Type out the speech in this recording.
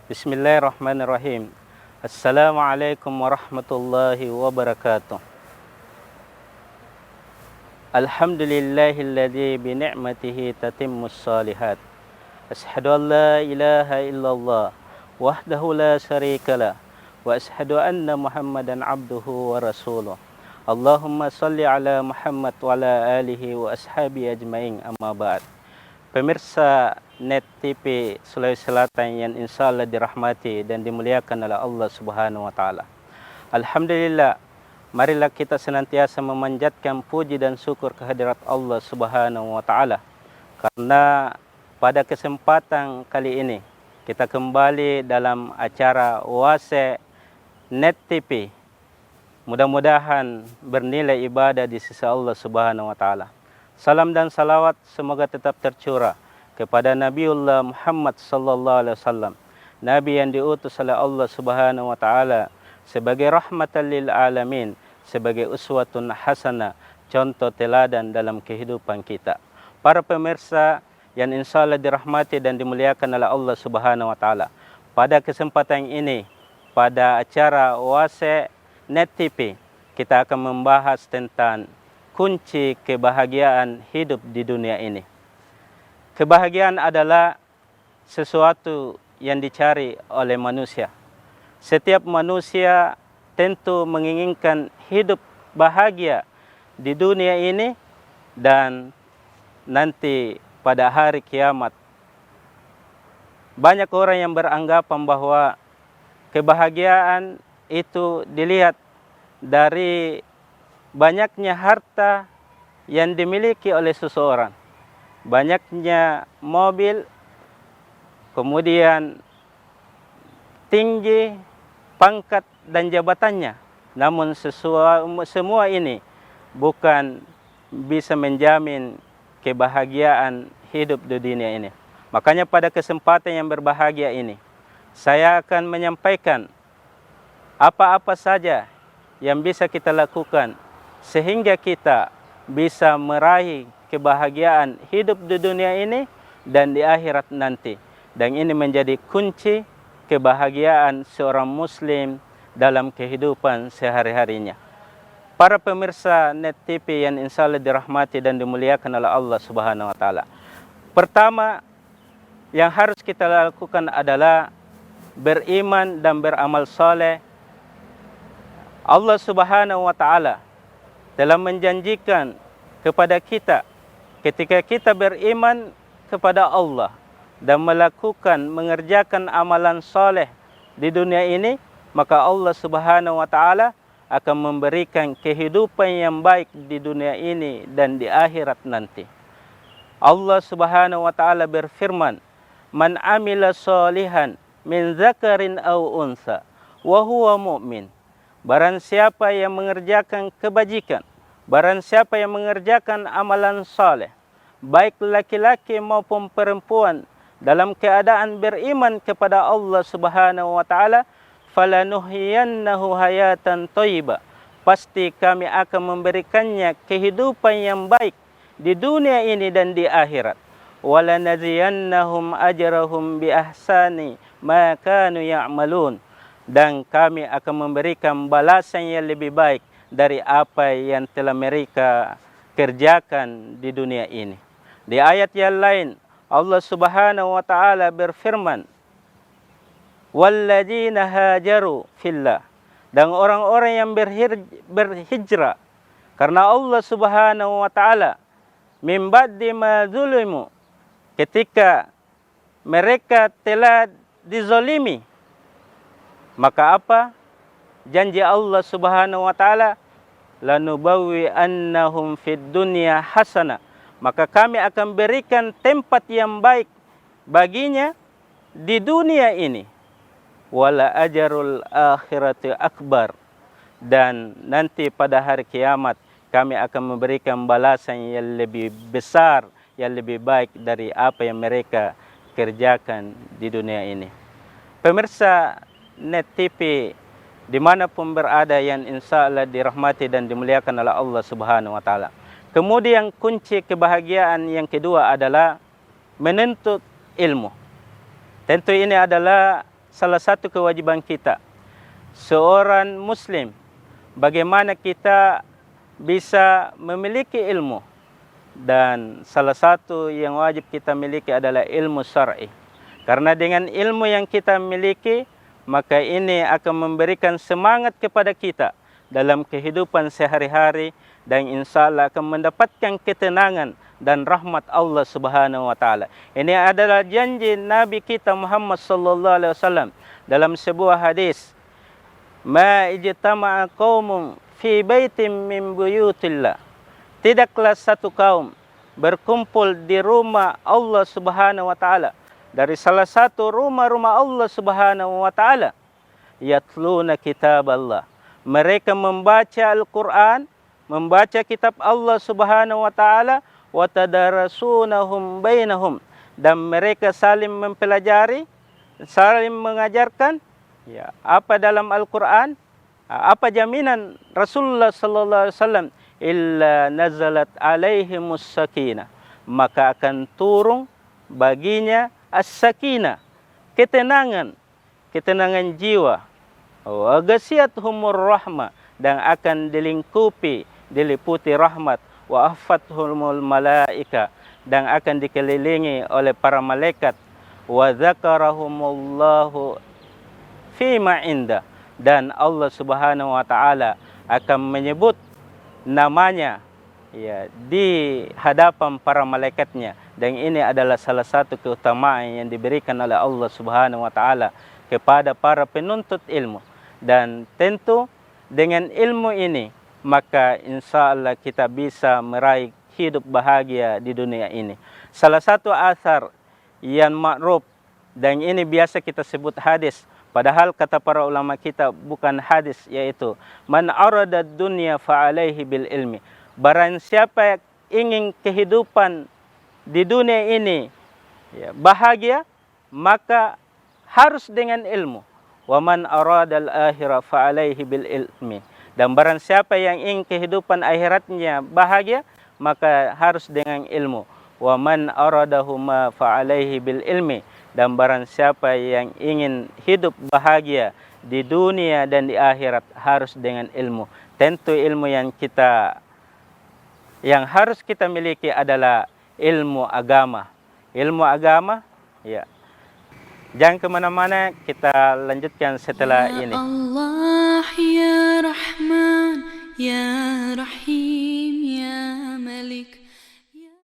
Bismillahirrahmanirrahim. Assalamualaikum warahmatullahi wabarakatuh. Alhamdulillahilladzi bi ni'matihi tatimmus shalihat. Asyhadu an la ilaha illallah wahdahu la syarikalah wa asyhadu anna Muhammadan abduhu wa rasuluh. Allahumma salli ala Muhammad wa ala alihi wa ashabi ajmain, amma ba'd. Pemirsa Net TV Sulawesi Selatan yang insyaallah dirahmati dan dimuliakan oleh Allah Subhanahu wa taala. Alhamdulillah, marilah kita senantiasa memanjatkan puji dan syukur kehadirat Allah Subhanahu wa taala. Karena pada kesempatan kali ini kita kembali dalam acara Oase Net TV. Mudah-mudahan bernilai ibadah di sisi Allah Subhanahu wa taala. Salam dan salawat semoga tetap tercurah kepada Nabiullah Muhammad sallallahu alaihi wasallam, nabi yang diutus oleh Allah Subhanahu wa taala sebagai rahmatan lil alamin, sebagai uswatun hasanah, contoh teladan dalam kehidupan kita. Para pemirsa yang insyaallah dirahmati dan dimuliakan oleh Allah Subhanahu wa taala. Pada kesempatan ini, pada acara Oase Net TV, kita akan membahas tentang kunci kebahagiaan hidup di dunia ini. Kebahagiaan adalah sesuatu yang dicari oleh manusia. Setiap manusia tentu menginginkan hidup bahagia di dunia ini dan nanti pada hari kiamat. Banyak orang yang beranggapan bahwa kebahagiaan itu dilihat dari banyaknya harta yang dimiliki oleh seseorang, banyaknya mobil, kemudian tinggi pangkat dan jabatannya. Namun semua ini bukan bisa menjamin kebahagiaan hidup di dunia ini. Makanya pada kesempatan yang berbahagia ini, saya akan menyampaikan apa-apa saja yang bisa kita lakukan sehingga kita bisa meraih kebahagiaan hidup di dunia ini dan di akhirat nanti. Dan ini menjadi kunci kebahagiaan seorang muslim dalam kehidupan sehari-harinya. Para pemirsa Net TV yang insyaallah dirahmati dan dimuliakan oleh Allah Subhanahu wa taala. Pertama yang harus kita lakukan adalah beriman dan beramal saleh. Allah Subhanahu wa taala telah menjanjikan kepada kita ketika kita beriman kepada Allah dan mengerjakan amalan soleh di dunia ini, maka Allah Subhanahu wa taala akan memberikan kehidupan yang baik di dunia ini dan di akhirat nanti. Allah Subhanahu wa taala berfirman, "Man amila sholihan min zakarin aw unsa wa huwa mu'min." Barang siapa yang mengerjakan kebajikan, barang siapa yang mengerjakan amalan saleh, baik laki-laki maupun perempuan, dalam keadaan beriman kepada Allah Subhanahu wa taala, falanuhyiyannahu hayatan thayyibah. Pasti kami akan memberikannya kehidupan yang baik di dunia ini dan di akhirat. Walanaziyannahum ajrahum bi ahsani ma kanu ya'malun. Dan kami akan memberikan balasan yang lebih baik dari apa yang telah mereka kerjakan di dunia ini. Di ayat yang lain, Allah Subhanahu wa taala berfirman, "Walladzina hajaru fillah." Dan orang-orang yang berhijrah karena Allah Subhanahu wa taala, min ba'di ma zulimu, ketika mereka telah dizalimi. Maka apa? Janji Allah Subhanahu wa taala, lanubawwi annahum fid dunya hasanah. Maka kami akan berikan tempat yang baik baginya di dunia ini. Wala ajrul akhirati akbar. Dan nanti pada hari kiamat kami akan memberikan balasan yang lebih besar, yang lebih baik dari apa yang mereka kerjakan di dunia ini. Pemirsa Net TV dimanapun berada yang insyaallah dirahmati dan dimuliakan oleh Allah Subhanahu wa taala. Kemudian kunci kebahagiaan yang kedua adalah menuntut ilmu. Tentu ini adalah salah satu kewajiban kita seorang muslim, bagaimana kita bisa memiliki ilmu. Dan salah satu yang wajib kita miliki adalah ilmu syar'i. Karena dengan ilmu yang kita miliki, maka ini akan memberikan semangat kepada kita dalam kehidupan sehari-hari, dan insya Allah akan mendapatkan ketenangan dan rahmat Allah Subhanahu wa taala. Ini adalah janji Nabi kita Muhammad sallallahu alaihi wasallam dalam sebuah hadis, "Ma ijtama'a qaumun fi baitin min buyutillah." Tidaklah satu kaum berkumpul di rumah Allah Subhanahu wa taala, dari salah satu rumah-rumah Allah Subhanahu wa taala, yatluna kitab Allah. Mereka membaca Al-Qur'an, membaca kitab Allah Subhanahu wa taala, wa tadarasunahum bainahum, dan mereka saling mempelajari, saling mengajarkan apa dalam Al-Qur'an. Apa jaminan Rasulullah sallallahu alaihi wasallam? Illa nazalat alaihimus sakinah, maka akan turun baginya as-sakinah, ketenangan jiwa. Wa ghasiyatuhumur rahmah, dan akan diliputi rahmat. Wa afathumul malaika, dan akan dikelilingi oleh para malaikat. Wa dzakarahumullahu fima inda, dan Allah Subhanahu wa taala akan menyebut namanya di hadapan para malaikatnya. Dan ini adalah salah satu keutamaan yang diberikan oleh Allah Subhanahu wa taala kepada para penuntut ilmu. Dan tentu dengan ilmu ini, maka insya Allah kita bisa meraih hidup bahagia di dunia ini. Salah satu asar yang ma'ruf, dan ini biasa kita sebut hadis, padahal kata para ulama kita bukan hadis, yaitu man arada dunya fa alaihi bil ilmi. Barang siapa yang ingin kehidupan di dunia ini bahagia, maka harus dengan ilmu. Wa man arada al akhirah fa alaihi bil ilmi. Dan barang siapa yang ingin kehidupan akhiratnya bahagia, maka harus dengan ilmu. Wa man aradahuma fa alaihi bil ilmi. Dan barang siapa yang ingin hidup bahagia di dunia dan di akhirat, harus dengan ilmu. Tentu ilmu yang harus kita miliki adalah ilmu agama. Ilmu agama, Jangan kemana-mana, kita lanjutkan setelah ini.